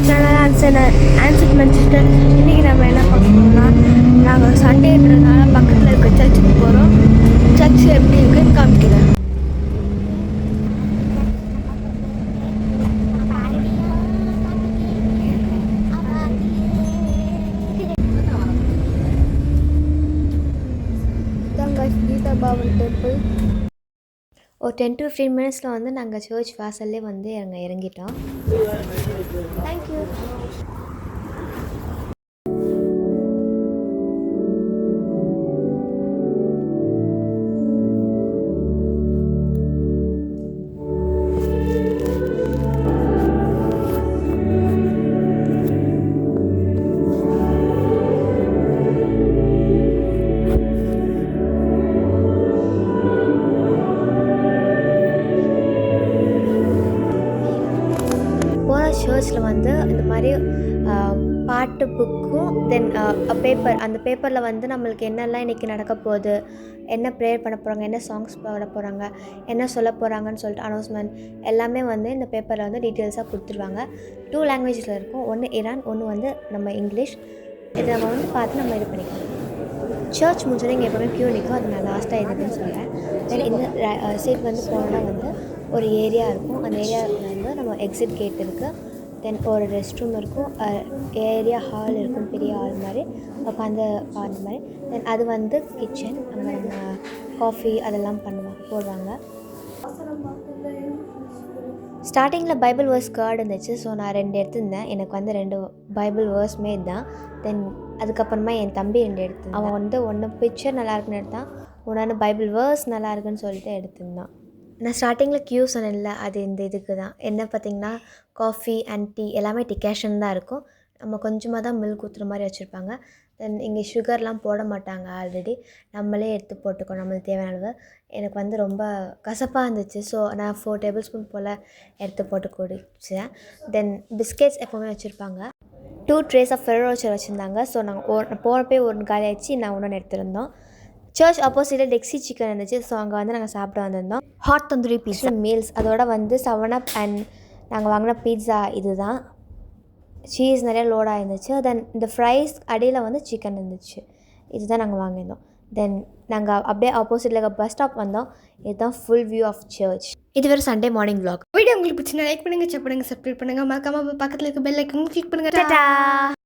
Channel answer பண்ணிச்சுட்டு இன்றைக்கி நம்ம என்ன பார்க்கணும்னா நாங்கள் சண்டேன்றதுனால பக்கத்தில் இருக்க சர்ச்சுக்கு போகிறோம். சர்ச் எப்படி இருக்குன்னு காமிக்கிறேன். கீதா பவன் டெம்பிள். ஒரு 10 to 15 மினிட்ஸில் வந்து நாங்கள் சர்ச் வாசல்லே வந்து இறங்கிட்டோம். தேங்க்யூ. சர்ச்சில் வந்து இந்த மாதிரி பாட்டு புக்கும் தென் பேப்பர், அந்த பேப்பரில் வந்து நம்மளுக்கு என்னெல்லாம் இன்றைக்கி நடக்க போகுது, என்ன ப்ரேயர் பண்ண போகிறாங்க, என்ன சாங்ஸ் பாட போகிறாங்க, என்ன சொல்ல போகிறாங்கன்னு சொல்லிட்டு அனௌன்ஸ்மெண்ட் எல்லாமே வந்து இந்த பேப்பரில் வந்து டீட்டெயில்ஸாக கொடுத்துருவாங்க. 2 லாங்குவேஜில் இருக்கும். ஒன்று இரான், ஒன்று வந்து நம்ம இங்கிலீஷ். இதை நம்ம வந்து பார்த்து நம்ம இது பண்ணிக்கலாம். சர்ச் முடிஞ்சோடனே இங்கே எப்போவுமே க்யூ நிற்கும். அது நான் லாஸ்ட்டாக எதுக்குன்னு சொல்கிறேன். தென் இந்த சைட் வந்து போனோன்னா வந்து ஒரு ஏரியா இருக்கும். அந்த ஏரியாவில் வந்து நம்ம எக்ஸிட் கேட் இருக்குது. தென் ஒரு ரெஸ்ட் ரூம் இருக்கும், ஏரியா ஹால் இருக்கும், பெரிய ஹால் மாதிரி உட்காந்து அந்த மாதிரி. தென் அது வந்து கிச்சன், அங்கே நம்ம காஃபி அதெல்லாம் போடுவாங்க. ஸ்டார்டிங்கில் பைபிள் வேர்ஸ் கார்டு இருந்துச்சு. ஸோ நான் 2 எடுத்திருந்தேன். எனக்கு வந்து 2 பைபிள் வேர்ஸுமே இதுதான். தென் அதுக்கப்புறமா என் தம்பி 2 எடுத்திருந்தான். அவன் வந்து ஒன்று பிக்சர் நல்லா இருக்குன்னு எடுத்தான், ஒன்று பைபிள் வேர்ஸ் நல்லா இருக்குன்னு சொல்லிட்டு எடுத்திருந்தான். நான் ஸ்டார்டிங்கில் க்யூ சொன்னேன்ல, அது இந்த இதுக்கு தான். என்ன பார்த்திங்கன்னா காஃபி அண்ட் டீ எல்லாமே டிகாஷன் தான் இருக்கும். நம்ம கொஞ்சமாக தான் மில்க் ஊற்றுற மாதிரி வச்சுருப்பாங்க. தென் இங்கே சுகர்லாம் போட மாட்டாங்க. ஆல்ரெடி நம்மளே எடுத்து போட்டுக்கணும் நம்மளுக்கு தேவையான அளவு. எனக்கு வந்து ரொம்ப கசப்பாக இருந்துச்சு. ஸோ நான் 4 டேபிள் ஸ்பூன் போல் எடுத்து போட்டு குடித்தேன். தென் பிஸ்கெட்ஸ் எப்போவுமே வச்சுருப்பாங்க. 2 ட்ரேஸ் ஆஃப் ஃபெரோ ரோச்சர் வச்சுருந்தாங்க. ஸோ நாங்கள் போகிறப்பே ஒரு காலி ஆகிடுச்சு, நான் ஒன்று எடுத்துருந்தோம். சர்ச் ஆப்போசிட்டில் டெக்ஸி சிக்கன் இருந்துச்சு. ஸோ அங்கே வந்து நாங்கள் சாப்பிட வந்திருந்தோம். ஹாட் தந்தூரி பீஸா மீல்ஸ், அதோட வந்து 7 அப் அண்ட் நாங்கள் வாங்கின பீட்ஸா இது தான். சீஸ் நிறையா லோடாக இருந்துச்சு. தென் இந்த ஃப்ரைஸ் அடியில் வந்து சிக்கன் இருந்துச்சு. இதுதான் நாங்கள் வாங்கியிருந்தோம். தென் நாங்கள் அப்படியே ஆப்போசிட்டில் இருக்க பஸ் ஸ்டாப் வந்தோம். இதுதான் ஃபுல் வியூ ஆஃப் சர்ச். இது வேறு சண்டே மார்னிங் vlog. வீடியோ உங்களுக்கு பிடிச்சினா லைக் பண்ணுங்கள், ஷேர் பண்ணுங்கள், சப்ஸ்கிரைப் பண்ணுங்கள். மறக்காம பக்கத்தில் இருக்க பெல் ஐக்கன் கிளிக் பண்ணுங்கள்.